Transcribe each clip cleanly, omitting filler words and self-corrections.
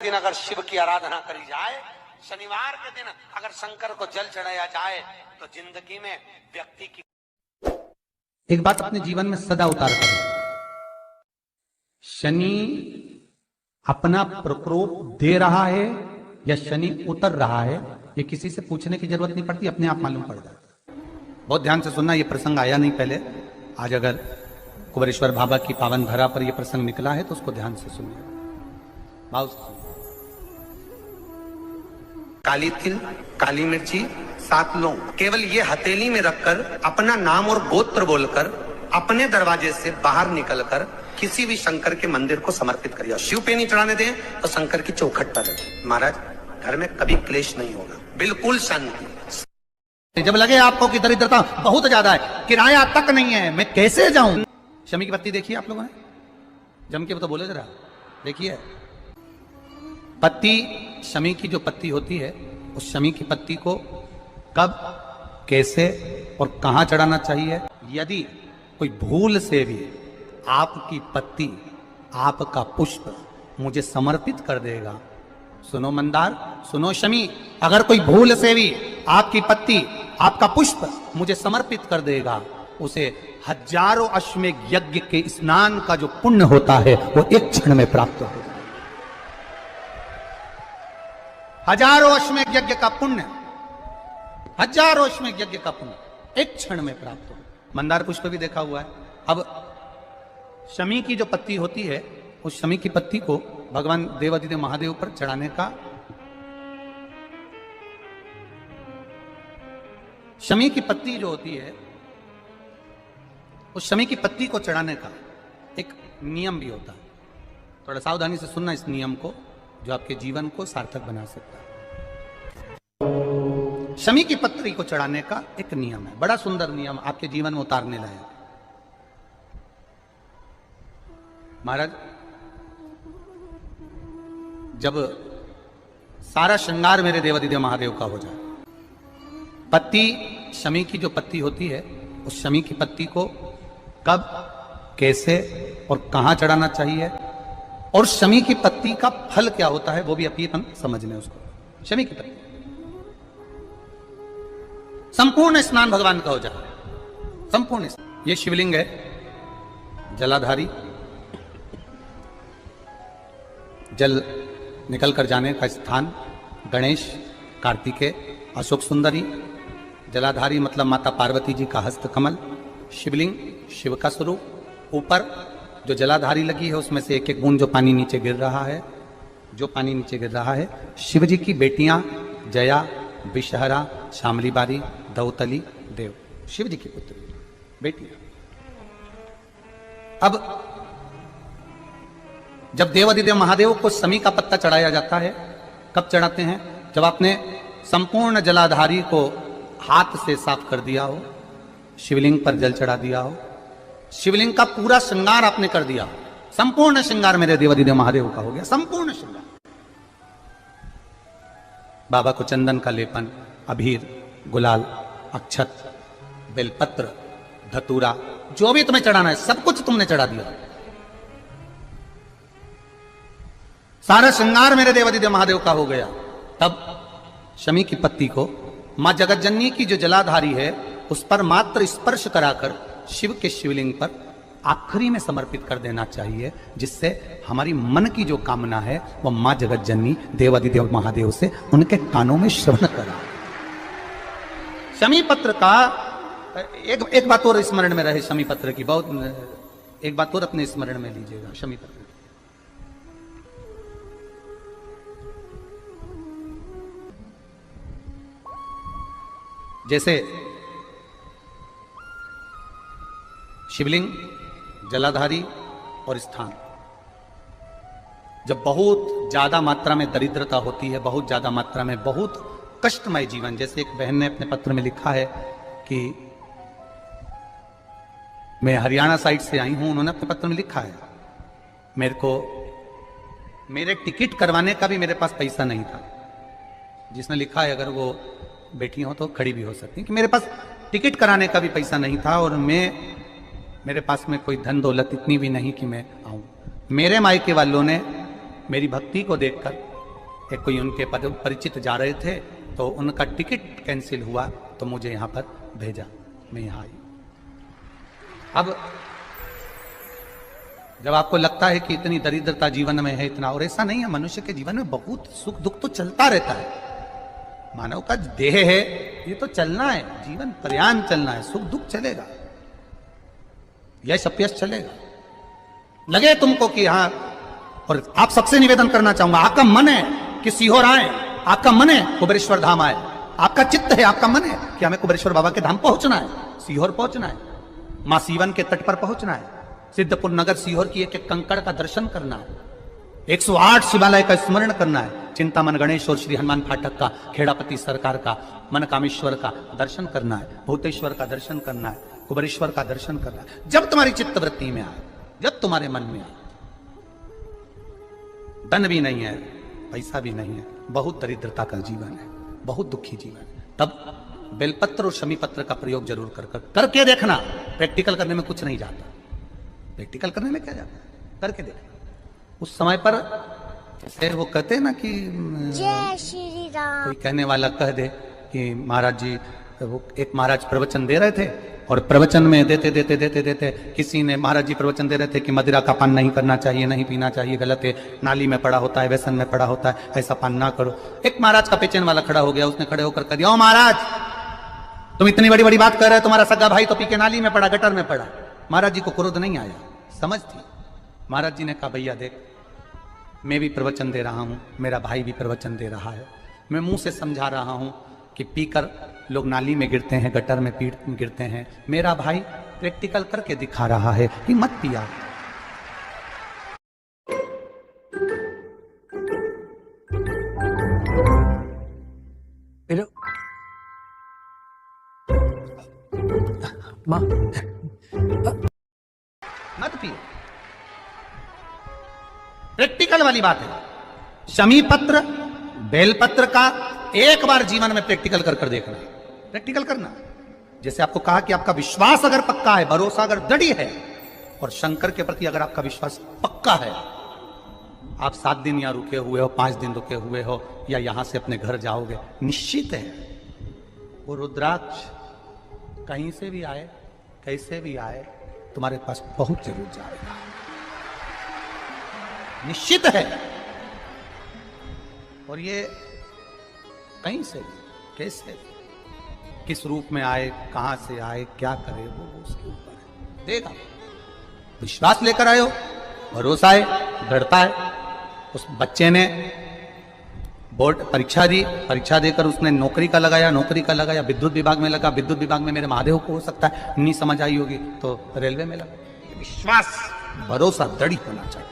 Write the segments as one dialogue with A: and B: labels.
A: दिन अगर शिव की आराधना करी जाए, शनिवार के दिन अगर शंकर को जल चढ़ाया जाए, तो जिंदगी में व्यक्ति की
B: एक बात अपने जीवन में सदा उतार करें। शनि अपना प्रकोप दे रहा है या शनि उतर रहा है, ये किसी से पूछने की जरूरत नहीं पड़ती, अपने आप मालूम पड़ जाता है। बहुत ध्यान से सुनना, ये प्रसंग आया नहीं पहले, आज अगर कुंवरेश्वर बाबा की पावन धरा पर यह प्रसंग निकला है तो उसको ध्यान से सुनिए, भाव से सुनिए।
A: काली तिल, काली मिर्ची, 7 लौंग, केवल ये हथेली में रखकर अपना नाम और गोत्र बोलकर अपने दरवाजे से बाहर निकलकर किसी भी शंकर के मंदिर को समर्पित करिए। शिव पे नहीं चढ़ाने दें तो शंकर की चौखट पर रखें। महाराज, घर में कभी क्लेश नहीं होगा, बिल्कुल शांति।
B: जब लगे आपको कि दरिद्रता बहुत ज्यादा है, किराया तक नहीं है, मैं कैसे जाऊं, शमी की पत्ती देखिए आप लोगों ने, जम के तो बोले जरा, देखिए पत्ती, शमी की जो पत्ती होती है, उस शमी की पत्ती को कब, कैसे और कहां चढ़ाना चाहिए। यदि कोई भूल से भी आपकी पत्ती, आपका पुष्प मुझे समर्पित कर देगा, सुनो मंदार, सुनो शमी, अगर कोई भूल से भी आपकी पत्ती, आपका पुष्प मुझे समर्पित कर देगा, उसे हजारों अश्वमेध यज्ञ के स्नान का जो पुण्य होता है वो एक क्षण में प्राप्त होगा। हजारों अश्वमेध यज्ञ का पुण्य, हजारों अश्वमेध यज्ञ का पुण्य एक क्षण में प्राप्त हो। मंदार पुष्प भी देखा हुआ है। अब शमी की जो पत्ती होती है, उस शमी की पत्ती को भगवान देवादिदेव महादेव पर चढ़ाने का, शमी की पत्ती जो होती है, उस शमी की पत्ती को चढ़ाने का एक नियम भी होता है। थोड़ा सावधानी से सुनना इस नियम को, जो आपके जीवन को सार्थक बना सकता है। शमी की पत्री को चढ़ाने का एक नियम है, बड़ा सुंदर नियम, आपके जीवन में उतारने लायक। महाराज, जब सारा श्रृंगार मेरे देवादिदेव महादेव का हो जाए, पत्ती, शमी की जो पत्ती होती है, उस शमी की पत्ती को कब, कैसे और कहां चढ़ाना चाहिए, और शमी की पत्ती का फल क्या होता है वो भी अपन समझ लें उसको। शमी की पत्ती, संपूर्ण स्नान भगवान का हो जाए, संपूर्ण। ये शिवलिंग है, जलाधारी, जल निकल कर जाने का स्थान, गणेश, कार्तिकेय, अशोक सुंदरी, जलाधारी मतलब माता पार्वती जी का हस्त कमल, शिवलिंग, शिव का स्वरूप, ऊपर जो जलाधारी लगी है उसमें से एक एक बूंद जो पानी नीचे गिर रहा है, जो पानी नीचे गिर रहा है, शिव जी की बेटियां जया, विषहरा, शामली बारी, दौतली, देव, शिव जी की पुत्री बेटियां। अब जब देवादिदेव महादेव को शमी का पत्ता चढ़ाया जाता है, कब चढ़ाते हैं, जब आपने संपूर्ण जलाधारी को हाथ से साफ कर दिया हो, शिवलिंग पर जल चढ़ा दिया हो, शिवलिंग का पूरा श्रृंगार आपने कर दिया, संपूर्ण श्रृंगार मेरे देवादिदेव महादेव का हो गया, संपूर्ण श्रृंगार। बाबा को चंदन का लेपन, अबीर, गुलाल, अक्षत, बेलपत्र, धतूरा, जो भी तुम्हें चढ़ाना है सब कुछ तुमने चढ़ा दिया, सारा श्रृंगार मेरे देवादिदेव महादेव का हो गया। तब शमी की पत्ती को मां जगतजननी की जो जलाधारी है उस पर मात्र स्पर्श कराकर शिव के शिवलिंग पर आखिरी में समर्पित कर देना चाहिए, जिससे हमारी मन की जो कामना है वो मां जगतजननी देवादिदेव महादेव से उनके कानों में श्रवण करा। शमी पत्र का एक बात और स्मरण में रहे, शमी पत्र की बहुत एक बात और अपने स्मरण में लीजिएगा। शमी पत्र जैसे शिवलिंग, जलाधारी और स्थान, जब बहुत ज्यादा मात्रा में दरिद्रता होती है, बहुत ज्यादा मात्रा में बहुत कष्टमय जीवन, जैसे एक बहन ने अपने पत्र में लिखा है कि मैं हरियाणा साइड से आई हूं, उन्होंने अपने पत्र में लिखा है, मेरे को मेरे टिकट करवाने का भी मेरे पास पैसा नहीं था। जिसने लिखा है, अगर वो बेटी हो तो खड़ी भी हो सकती है, कि मेरे पास टिकट कराने का भी पैसा नहीं था और मेरे पास में कोई धन दौलत इतनी भी नहीं कि मैं आऊं। मेरे मायके वालों ने मेरी भक्ति को देखकर एक कोई उनके परिचित जा रहे थे, तो उनका टिकट कैंसिल हुआ, तो मुझे यहां पर भेजा, मैं यहां आई। अब जब आपको लगता है कि इतनी दरिद्रता जीवन में है, इतना, और ऐसा नहीं है, मनुष्य के जीवन में बहुत सुख दुख तो चलता रहता है। मानव का देह है, ये तो चलना है, जीवन पर्यान चलना है, सुख दुख चलेगा, यश अपयश चलेगा। लगे तुमको कि हाँ, और आप सबसे निवेदन करना चाहूंगा, आपका मन है कि सीहोर आए, आपका मन है कुबेरेश्वर धाम आए, आपका चित्त है, आपका मन है कि हमें कुबेरेश्वर बाबा के धाम पहुंचना है, सीहोर पहुंचना है, मां सीवन के तट पर पहुंचना है, सिद्धपुर नगर सीहोर की एक एक कंकड़ का दर्शन करना है, 108 शिवालय का स्मरण करना है, चिंतामन गणेश और श्री हनुमान फाटक का, खेड़ापति सरकार का, मनकामेश्वर का दर्शन करना है, भूतेश्वर का दर्शन करना है, कुबेरेश्वर का दर्शन करना है। जब तुम्हारी चित्तवृत्ति में आए, जब तुम्हारे मन में आए, धन भी नहीं है, पैसा भी नहीं है, बहुत दरिद्रता का जीवन है, बहुत दुखी जीवन है, तब बेलपत्र और शमी पत्र का प्रयोग जरूर करके देखना। प्रैक्टिकल करने में कुछ नहीं जाता, प्रैक्टिकल करने में क्या जाता है, करके देखना। उस समय पर जैसे वो कहते हैं ना कि
C: जय श्री राम,
B: कोई कहने वाला कह दे कि महाराज जी, वो एक महाराज प्रवचन दे रहे थे, और प्रवचन में देते देते देते देते किसी ने, महाराज जी प्रवचन दे रहे थे कि मदिरा का पान नहीं करना चाहिए, नहीं पीना चाहिए, गलत है, नाली में पड़ा होता है, व्यसन में पड़ा होता है, ऐसा पान ना करो। एक महाराज का पेचन वाला खड़ा हो गया, उसने खड़े होकर कह दिया, ओ महाराज, तुम इतनी बड़ी बड़ी बात कर रहे हो, तुम्हारा सगा भाई तो पी के नाली में पड़ा, गटर में पड़ा। महाराज जी को क्रोध नहीं आया, समझ थी। महाराज जी ने कहा, भैया देख, मैं भी प्रवचन दे रहा हूं, मेरा भाई भी प्रवचन दे रहा है, मैं मुंह से समझा रहा हूं कि पीकर लोग नाली में गिरते हैं, गटर में गिरते हैं, मेरा भाई प्रैक्टिकल करके दिखा रहा है कि मत पिया।
D: माँ
B: मत पियो, प्रैक्टिकल वाली बात है। शमी पत्र, बेलपत्र का एक बार जीवन में प्रैक्टिकल कर देखना, प्रैक्टिकल करना। जैसे आपको कहा कि आपका विश्वास अगर पक्का है, भरोसा अगर दृढ़ है, और शंकर के प्रति अगर आपका विश्वास पक्का है, आप 7 दिन यहाँ रुके हुए हो, 5 दिन रुके हुए हो, या यहां से अपने घर जाओगे, निश्चित है वो रुद्राक्ष कहीं से भी आए, कैसे भी आए, तुम्हारे पास बहुत जरूर जाएगा, निश्चित है। और ये कहीं से भी, कैसे, किस रूप में आए, कहां से आए, क्या करे, वो उसके ऊपर है, देगा। विश्वास लेकर आए हो, भरोसा है, दृढ़ता है। उस बच्चे ने बोर्ड परीक्षा दी, परीक्षा देकर उसने नौकरी का लगाया, विद्युत विभाग में लगा, विद्युत विभाग में मेरे महादेव को हो सकता है नहीं समझ आई होगी, तो रेलवे में लगा। विश्वास, भरोसा दृढ़ होना चाहिए।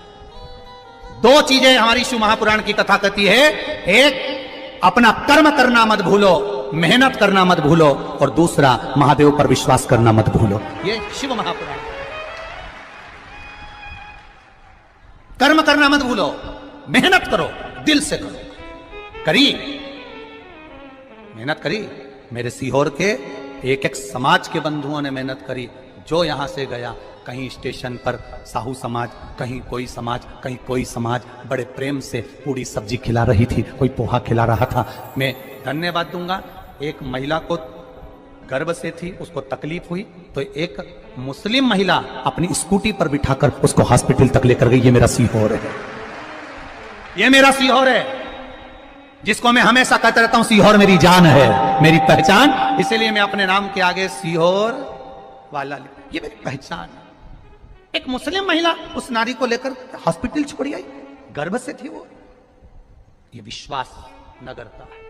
B: 2 चीजें हमारी शिव महापुराण की कथा कहती है, एक अपना कर्म करना मत भूलो, मेहनत करना मत भूलो, और दूसरा महादेव पर विश्वास करना मत भूलो। ये शिव महापुराण। कर्म करना मत भूलो, मेहनत करो, दिल से करो। करी मेहनत करी, मेरे सीहोर के एक एक समाज के बंधुओं ने मेहनत करी। जो यहां से गया, कहीं स्टेशन पर साहू समाज, कहीं कोई समाज, कहीं कोई समाज बड़े प्रेम से पूरी सब्जी खिला रही थी, कोई पोहा खिला रहा था। मैं धन्यवाद दूंगा। एक महिला को गर्भ से थी, उसको तकलीफ हुई, तो एक मुस्लिम महिला अपनी स्कूटी पर बिठाकर उसको हॉस्पिटल तक लेकर गई। ये मेरा सीहोर है, ये मेरा सीहोर है, जिसको मैं हमेशा कहता रहता हूं, सीहोर मेरी जान है, मेरी पहचान। इसलिए मैं अपने नाम के आगे सीहोर वाला, ये मेरी पहचान है। एक मुस्लिम महिला उस नारी को लेकर हॉस्पिटल छोड़ी आई, गर्भ से थी वो। ये विश्वास नगरता है।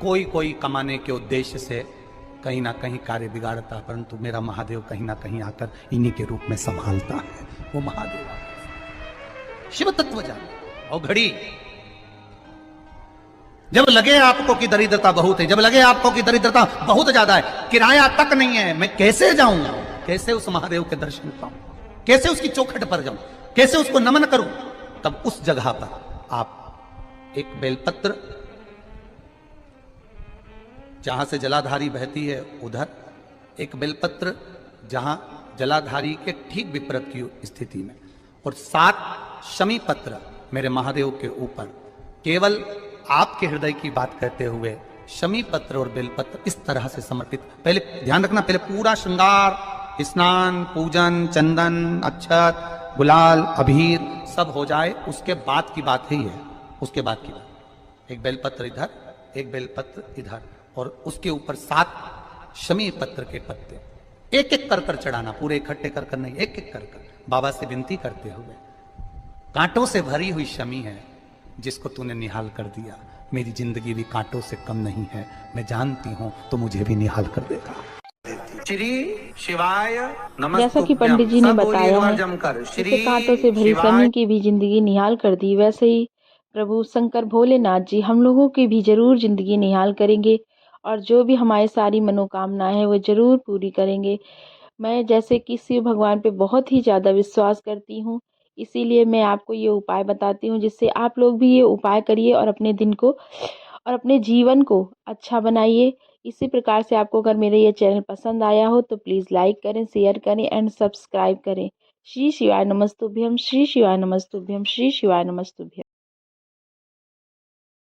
B: कोई कोई कमाने के उद्देश्य से कहीं ना कहीं कार्य बिगाड़ता, परंतु मेरा महादेव कहीं ना कहीं आकर इन्हीं के रूप में संभालता है। वो महादेव शिव तत्व जान। और घड़ी जब लगे आपको कि दरिद्रता बहुत है, जब लगे आपको कि दरिद्रता बहुत ज्यादा है, किराया तक नहीं है, मैं कैसे जाऊंगा, कैसे उस महादेव के दर्शन पाऊं, कैसे उसकी चौखट पर जाऊं, कैसे उसको नमन करूं, तब उस जगह पर आप एक बेलपत्र, जहां से जलाधारी बहती है उधर, एक बेलपत्र जहां जलाधारी के ठीक विपरीत की स्थिति में, और 7 शमी पत्र मेरे महादेव के ऊपर केवल आपके हृदय की बात कहते हुए शमी पत्र और बेलपत्र इस तरह से समर्पित। पहले ध्यान रखना, पहले पूरा श्रृंगार, स्नान, पूजन, चंदन, अक्षत, गुलाल, अबीर सब हो जाए, उसके बाद की बात ही है। उसके बाद की बात, एक बेलपत्र इधर, एक बेलपत्र इधर, और उसके ऊपर 7 शमी पत्र के पत्ते एक एक कर कर चढ़ाना, पूरे इकट्ठे कर कर नहीं, एक एक कर कर बाबा से विनती करते हुए। कांटों से भरी हुई शमी है जिसको तूने निहाल कर दिया, मेरी जिंदगी भी कांटों से कम नहीं है, मैं जानती हूं तो मुझे भी निहाल कर देगा।
A: श्री शिवाय नमः।
D: जैसा कि पंडित जी ने बताया है, जैसे कांटों से भरी शमी की भी जिंदगी निहाल कर दी, वैसे ही प्रभु शंकर भोलेनाथ जी हम लोगों की भी जरूर जिंदगी निहाल करेंगे और जो भी हमारी सारी मनोकामनाएं हैं वो जरूर पूरी करेंगे। मैं जैसे कि शिव भगवान पे बहुत ही ज़्यादा विश्वास करती हूँ, इसीलिए मैं आपको ये उपाय बताती हूँ, जिससे आप लोग भी ये उपाय करिए और अपने दिन को और अपने जीवन को अच्छा बनाइए। इसी प्रकार से आपको अगर मेरा ये चैनल पसंद आया हो तो प्लीज़ लाइक करें, शेयर करें एंड सब्सक्राइब करें। श्री शिवाय नमस्तुभ्यम, श्री शिवाय नमस्तुभ्यम, श्री शिवाय नमस्तुभ्यम।